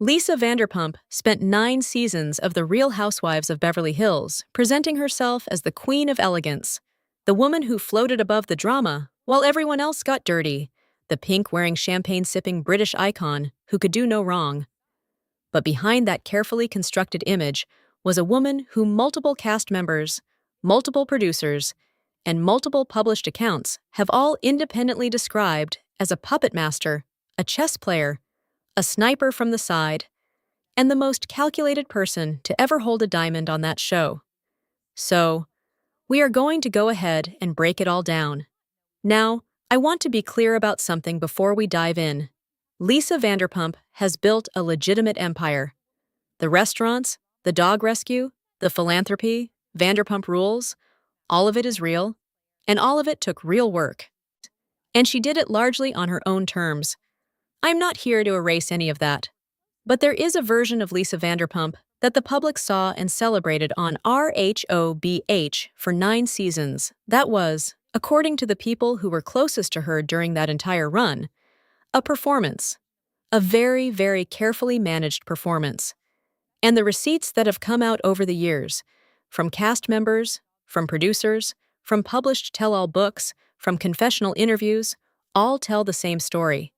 Lisa Vanderpump spent 9 seasons of the Real Housewives of Beverly Hills, presenting herself as the queen of elegance, the woman who floated above the drama while everyone else got dirty, the pink-wearing champagne-sipping British icon who could do no wrong. But behind that carefully constructed image was a woman whom multiple cast members, multiple producers, and multiple published accounts have all independently described as a puppet master, a chess player, a sniper from the side, and the most calculated person to ever hold a diamond on that show. So, we are going to go ahead and break it all down. Now, I want to be clear about something before we dive in. Lisa Vanderpump has built a legitimate empire. The restaurants, the dog rescue, the philanthropy, Vanderpump Rules, all of it is real, and all of it took real work. And she did it largely on her own terms. I'm not here to erase any of that. But there is a version of Lisa Vanderpump that the public saw and celebrated on RHOBH for 9 seasons. That was, according to the people who were closest to her during that entire run, a performance. A very, very carefully managed performance. And the receipts that have come out over the years, from cast members, from producers, from published tell-all books, from confessional interviews, all tell the same story.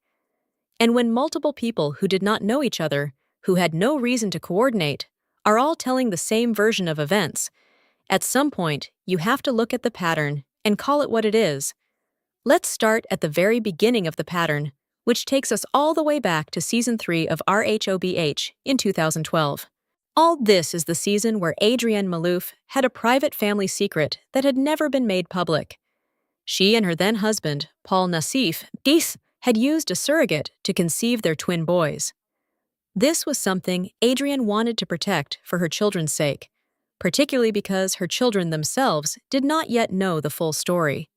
And when multiple people who did not know each other, who had no reason to coordinate, are all telling the same version of events, at some point you have to look at the pattern and call it what it is. Let's start at the very beginning of the pattern, which takes us all the way back to Season 3 of RHOBH in 2012. All this is the season where Adrienne Maloof had a private family secret that had never been made public. She and her then-husband, Paul Nassif, had used a surrogate to conceive their twin boys. This was something Adrienne wanted to protect for her children's sake, particularly because her children themselves did not yet know the full story.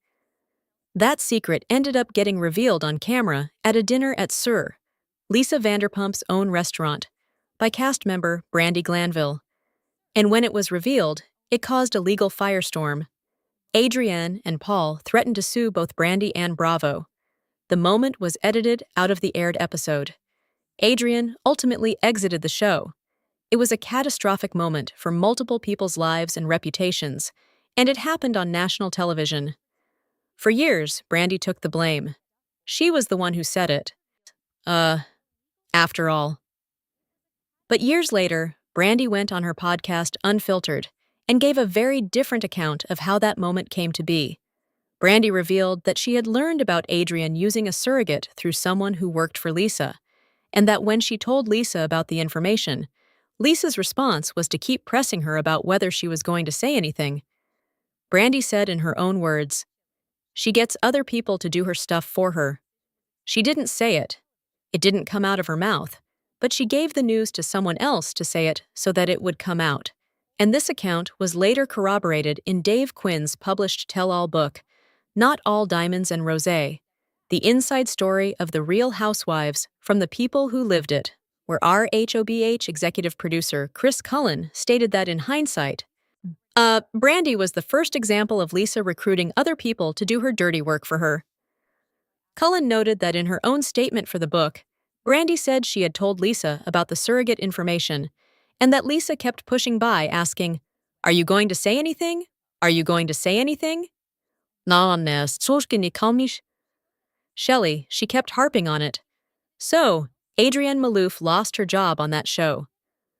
That secret ended up getting revealed on camera at a dinner at Sir, Lisa Vanderpump's own restaurant, by cast member Brandi Glanville. And when it was revealed, it caused a legal firestorm. Adrienne and Paul threatened to sue both Brandi and Bravo. The moment was edited out of the aired episode. Adrienne ultimately exited the show. It was a catastrophic moment for multiple people's lives and reputations, and it happened on national television. For years, Brandi took the blame. She was the one who said it. After all. But years later, Brandi went on her podcast Unfiltered and gave a very different account of how that moment came to be. Brandi revealed that she had learned about Adrienne using a surrogate through someone who worked for Lisa, and that when she told Lisa about the information, Lisa's response was to keep pressing her about whether she was going to say anything. Brandi said in her own words, "She gets other people to do her stuff for her. She didn't say it. It didn't come out of her mouth, but she gave the news to someone else to say it so that it would come out." And this account was later corroborated in Dave Quinn's published tell-all book, Not All Diamonds and Rosé, the inside story of the Real Housewives from the people who lived it, where RHOBH executive producer Chris Cullen stated that in hindsight, Brandi was the first example of Lisa recruiting other people to do her dirty work for her. Cullen noted that in her own statement for the book, Brandi said she had told Lisa about the surrogate information, and that Lisa kept pushing by asking, "Are you going to say anything? Are you going to say anything?" Shelley, she kept harping on it. So, Adrienne Maloof lost her job on that show.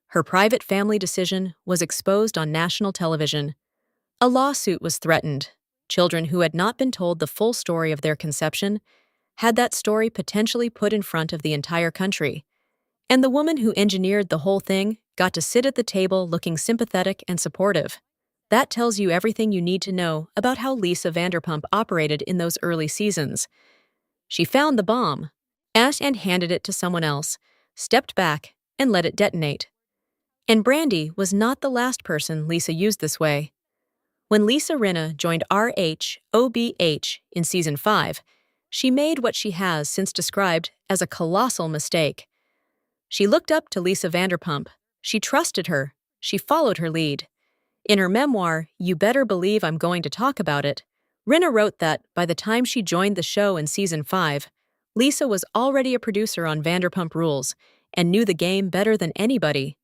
Her private family decision was exposed on national television. A lawsuit was threatened. Children who had not been told the full story of their conception had that story potentially put in front of the entire country. And the woman who engineered the whole thing got to sit at the table looking sympathetic and supportive. That tells you everything you need to know about how Lisa Vanderpump operated in those early seasons. She found the bomb, and handed it to someone else, stepped back, and let it detonate. And Brandi was not the last person Lisa used this way. When Lisa Rinna joined RHOBH in Season 5, she made what she has since described as a colossal mistake. She looked up to Lisa Vanderpump. She trusted her. She followed her lead. In her memoir, You Better Believe I'm Going to Talk About It, Rinna wrote that by the time she joined the show in Season 5, Lisa was already a producer on Vanderpump Rules and knew the game better than anybody.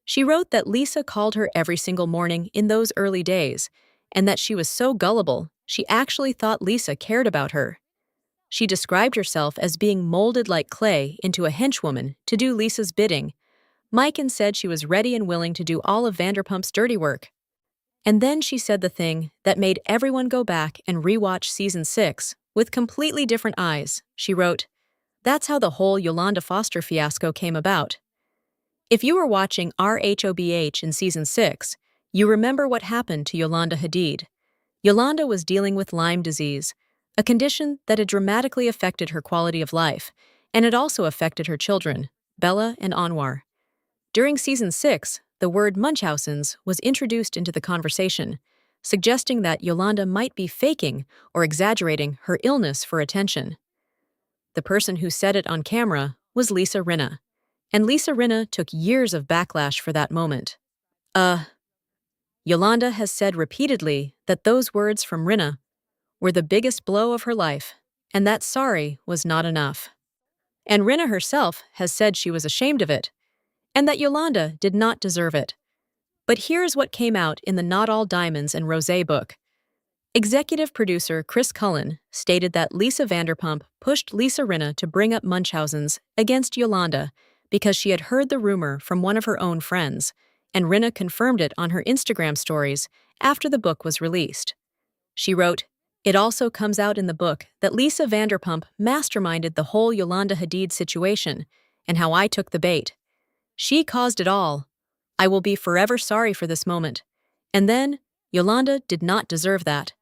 She wrote that Lisa called her every single morning in those early days, and that she was so gullible, she actually thought Lisa cared about her. She described herself as being molded like clay into a henchwoman to do Lisa's bidding. Mikan said she was ready and willing to do all of Vanderpump's dirty work. And then she said the thing that made everyone go back and rewatch season 6 with completely different eyes. She wrote, "That's how the whole Yolanda Foster fiasco came about." If you were watching RHOBH in season 6, you remember what happened to Yolanda Hadid. Yolanda was dealing with Lyme disease, a condition that had dramatically affected her quality of life, and it also affected her children, Bella and Anwar. During season 6, the word Munchausen's was introduced into the conversation, suggesting that Yolanda might be faking or exaggerating her illness for attention. The person who said it on camera was Lisa Rinna, and Lisa Rinna took years of backlash for that moment. Yolanda has said repeatedly that those words from Rinna were the biggest blow of her life, and that sorry was not enough. And Rinna herself has said she was ashamed of it, and that Yolanda did not deserve it. But here's what came out in the Not All Diamonds and Rosé book. Executive producer Chris Cullen stated that Lisa Vanderpump pushed Lisa Rinna to bring up Munchausen's against Yolanda because she had heard the rumor from one of her own friends, and Rinna confirmed it on her Instagram stories after the book was released. She wrote, "It also comes out in the book that Lisa Vanderpump masterminded the whole Yolanda Hadid situation and how I took the bait. She caused it all. I will be forever sorry for this moment. And then, Yolanda did not deserve that.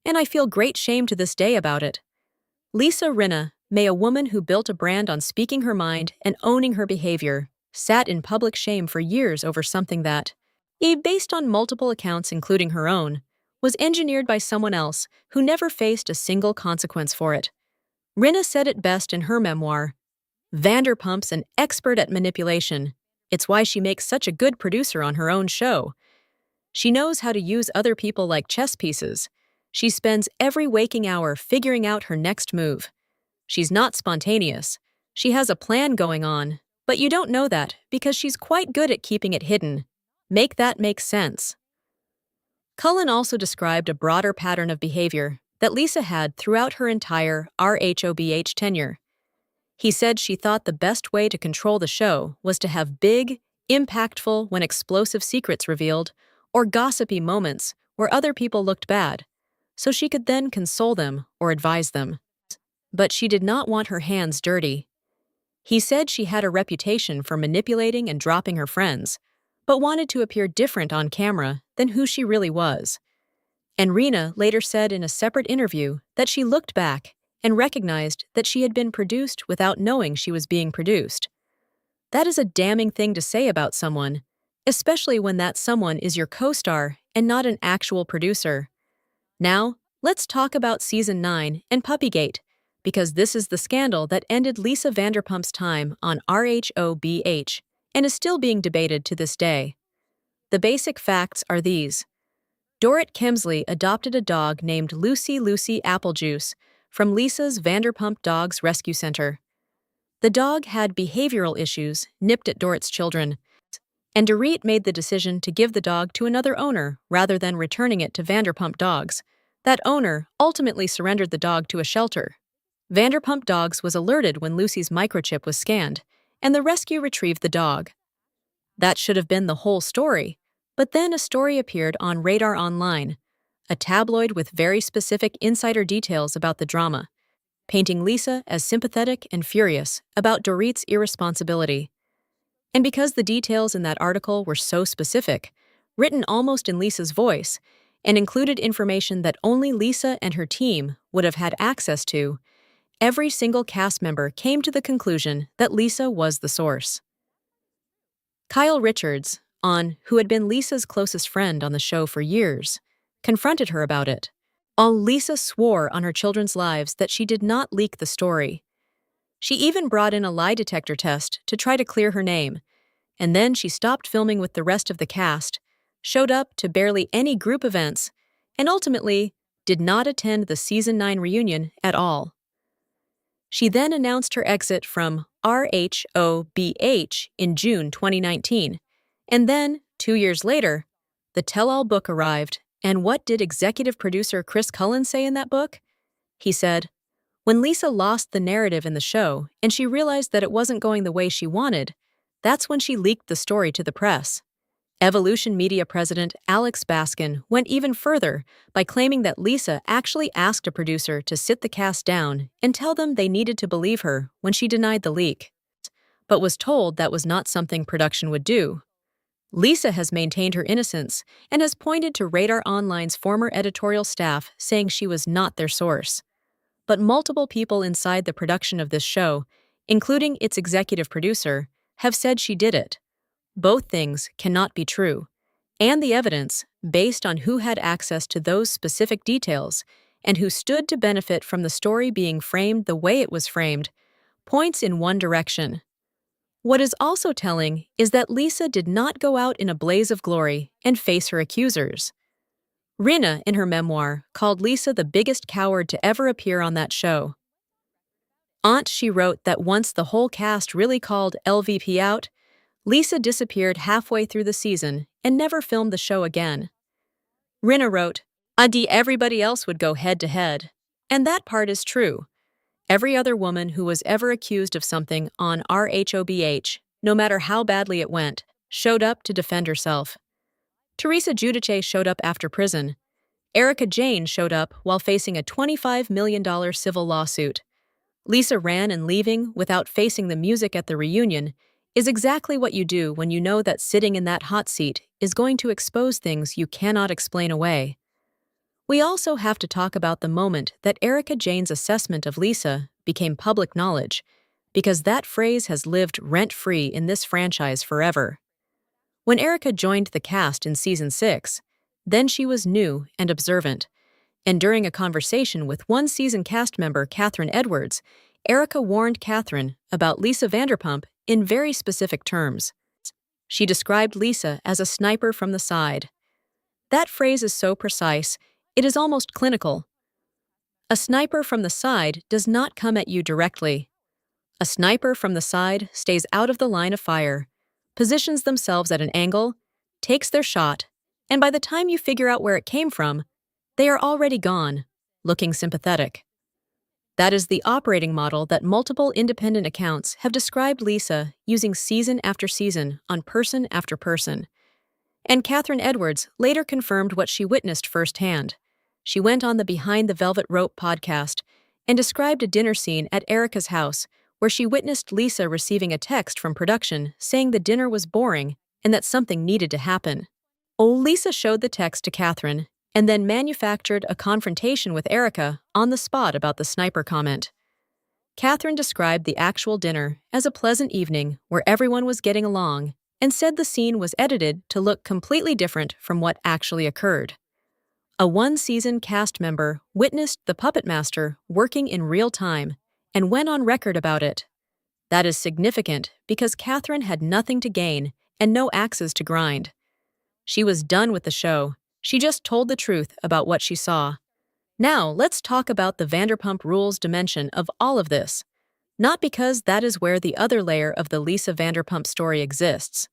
And I feel great shame to this day about it." Lisa Rinna, a woman who built a brand on speaking her mind and owning her behavior, sat in public shame for years over something that, based on multiple accounts including her own, was engineered by someone else who never faced a single consequence for it. Rinna said it best in her memoir, "Vanderpump's an expert at manipulation. It's why she makes such a good producer on her own show. She knows how to use other people like chess pieces. She spends every waking hour figuring out her next move. She's not spontaneous. She has a plan going on, but you don't know that because she's quite good at keeping it hidden. Make that make sense." Cullen also described a broader pattern of behavior that Lisa had throughout her entire RHOBH tenure. He said she thought the best way to control the show was to have big, impactful when explosive secrets revealed, or gossipy moments where other people looked bad, so she could then console them or advise them. But she did not want her hands dirty. He said she had a reputation for manipulating and dropping her friends, but wanted to appear different on camera than who she really was. And Rinna later said in a separate interview that she looked back and recognized that she had been produced without knowing she was being produced. That is a damning thing to say about someone, especially when that someone is your co-star and not an actual producer. Now, let's talk about Season 9 and Puppygate, because this is the scandal that ended Lisa Vanderpump's time on RHOBH and is still being debated to this day. The basic facts are these. Dorrit Kemsley adopted a dog named Lucy Applejuice from Lisa's Vanderpump Dogs Rescue Center. The dog had behavioral issues, nipped at Dorrit's children, and Dorit made the decision to give the dog to another owner rather than returning it to Vanderpump Dogs. That owner ultimately surrendered the dog to a shelter. Vanderpump Dogs was alerted when Lucy's microchip was scanned, and the rescue retrieved the dog. That should have been the whole story, but then a story appeared on Radar Online, a tabloid with very specific insider details about the drama, painting Lisa as sympathetic and furious about Dorit's irresponsibility. And because the details in that article were so specific, written almost in Lisa's voice, and included information that only Lisa and her team would have had access to, every single cast member came to the conclusion that Lisa was the source. Kyle Richards, who had been Lisa's closest friend on the show for years, confronted her about it. Lisa swore on her children's lives that she did not leak the story. She even brought in a lie detector test to try to clear her name, and then she stopped filming with the rest of the cast, showed up to barely any group events, and ultimately did not attend the Season 9 reunion at all. She then announced her exit from RHOBH in June 2019. And then, 2 years later, the tell-all book arrived. And what did executive producer Chris Cullen say in that book? He said, "When Lisa lost the narrative in the show and she realized that it wasn't going the way she wanted, that's when she leaked the story to the press." Evolution Media president Alex Baskin went even further by claiming that Lisa actually asked a producer to sit the cast down and tell them they needed to believe her when she denied the leak, but was told that was not something production would do. Lisa has maintained her innocence and has pointed to Radar Online's former editorial staff saying she was not their source. But multiple people inside the production of this show, including its executive producer, have said she did it. Both things cannot be true, and the evidence, based on who had access to those specific details and who stood to benefit from the story being framed the way it was framed, points in one direction. What is also telling is that Lisa did not go out in a blaze of glory and face her accusers. Rinna, in her memoir, called Lisa the biggest coward to ever appear on that show. She wrote that once the whole cast really called LVP out, Lisa disappeared halfway through the season and never filmed the show again. Rinna wrote, everybody else would go head-to-head. And that part is true. Every other woman who was ever accused of something on RHOBH, no matter how badly it went, showed up to defend herself. Teresa Giudice showed up after prison. Erika Jayne showed up while facing a $25 million civil lawsuit. Lisa ran, and leaving without facing the music at the reunion is exactly what you do when you know that sitting in that hot seat is going to expose things you cannot explain away. We also have to talk about the moment that Erika Jayne's assessment of Lisa became public knowledge, because that phrase has lived rent-free in this franchise forever. When Erika joined the cast in Season 6, then she was new and observant, and during a conversation with one season cast member Catherine Edwards, Erika warned Catherine about Lisa Vanderpump in very specific terms. She described Lisa as a sniper from the side. That phrase is so precise, it is almost clinical. A sniper from the side does not come at you directly. A sniper from the side stays out of the line of fire, positions themselves at an angle, takes their shot, and by the time you figure out where it came from, they are already gone, looking sympathetic. That is the operating model that multiple independent accounts have described Lisa using season after season on person after person. And Catherine Edwards later confirmed what she witnessed firsthand. She went on the Behind the Velvet Rope podcast and described a dinner scene at Erika's house where she witnessed Lisa receiving a text from production saying the dinner was boring and that something needed to happen. Lisa showed the text to Catherine and then manufactured a confrontation with Erika on the spot about the sniper comment. Catherine described the actual dinner as a pleasant evening where everyone was getting along and said the scene was edited to look completely different from what actually occurred. A one-season cast member witnessed the puppet master working in real time and went on record about it. That is significant because Catherine had nothing to gain and no axes to grind. She was done with the show. She just told the truth about what she saw. Now, let's talk about the Vanderpump Rules dimension of all of this. Not because that is where the other layer of the Lisa Vanderpump story exists.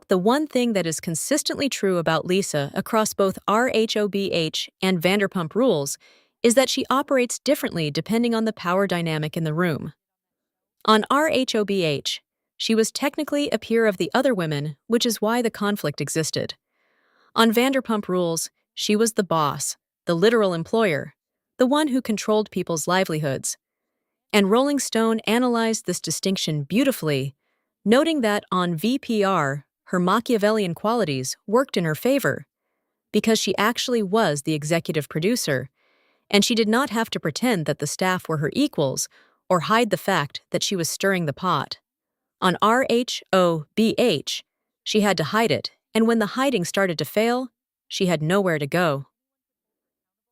The one thing that is consistently true about Lisa across both RHOBH and Vanderpump Rules is that she operates differently depending on the power dynamic in the room. On RHOBH, she was technically a peer of the other women, which is why the conflict existed. On Vanderpump Rules, she was the boss, the literal employer, the one who controlled people's livelihoods. And Rolling Stone analyzed this distinction beautifully, noting that on VPR, her Machiavellian qualities worked in her favor, because she actually was the executive producer, and she did not have to pretend that the staff were her equals or hide the fact that she was stirring the pot. On RHOBH, she had to hide it, and when the hiding started to fail, she had nowhere to go.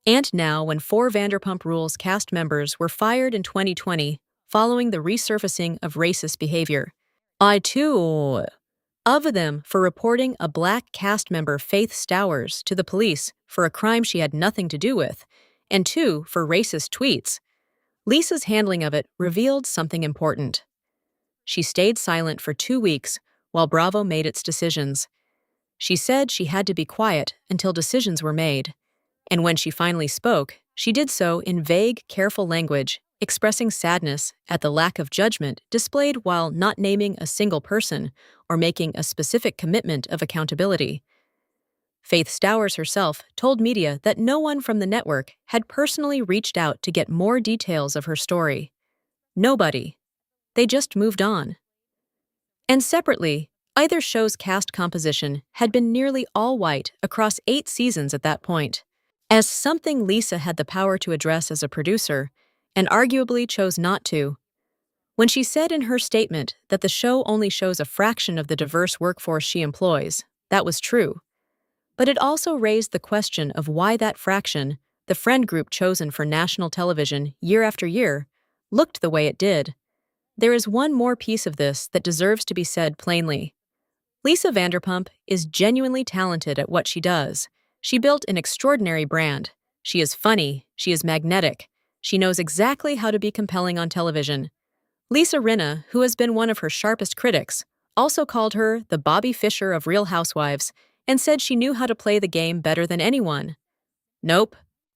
And now, when 4 Vanderpump Rules cast members were fired in 2020 following the resurfacing of racist behavior, two of them for reporting a black cast member, Faith Stowers, to the police for a crime she had nothing to do with, and 2 for racist tweets, Lisa's handling of it revealed something important. She stayed silent for 2 weeks while Bravo made its decisions. She said she had to be quiet until decisions were made. And when she finally spoke, she did so in vague, careful language, expressing sadness at the lack of judgment displayed while not naming a single person or making a specific commitment of accountability. Faith Stowers herself told media that no one from the network had personally reached out to get more details of her story. Nobody. They just moved on. And separately, either show's cast composition had been nearly all white across 8 seasons at that point. As something Lisa had the power to address as a producer, and arguably chose not to. When she said in her statement that the show only shows a fraction of the diverse workforce she employs, that was true. But it also raised the question of why that fraction, the friend group chosen for national television year after year, looked the way it did. There is one more piece of this that deserves to be said plainly. Lisa Vanderpump is genuinely talented at what she does. She built an extraordinary brand. She is funny, she is magnetic, she knows exactly how to be compelling on television. Lisa Rinna, who has been one of her sharpest critics, also called her the Bobby Fischer of Real Housewives and said she knew how to play the game better than anyone. Nope.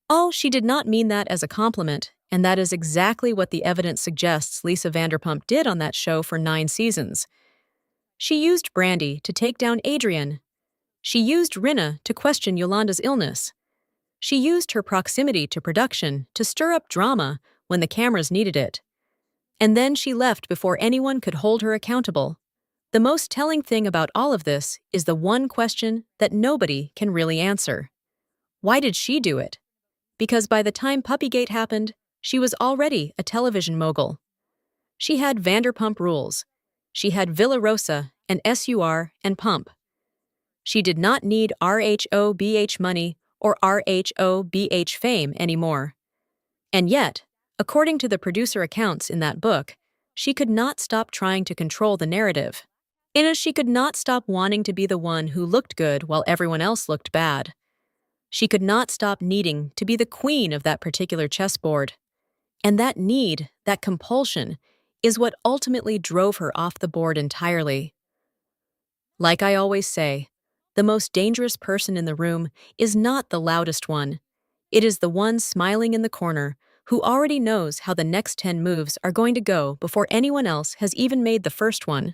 Oh, she did not mean that as a compliment, and that is exactly what the evidence suggests Lisa Vanderpump did on that show for 9 seasons. She used Brandy to take down Adrian. She used Rinna to question Yolanda's illness. She used her proximity to production to stir up drama when the cameras needed it. And then she left before anyone could hold her accountable. The most telling thing about all of this is the one question that nobody can really answer. Why did she do it? Because by the time Puppygate happened, she was already a television mogul. She had Vanderpump Rules. She had Villa Rosa and SUR and Pump. She did not need RHOBH money or RHOBH fame anymore. And yet, according to the producer accounts in that book, she could not stop trying to control the narrative. She could not stop wanting to be the one who looked good while everyone else looked bad. She could not stop needing to be the queen of that particular chessboard. And that need, that compulsion, is what ultimately drove her off the board entirely. Like I always say, the most dangerous person in the room is not the loudest one. It is the one smiling in the corner who already knows how the next 10 moves are going to go before anyone else has even made the first one.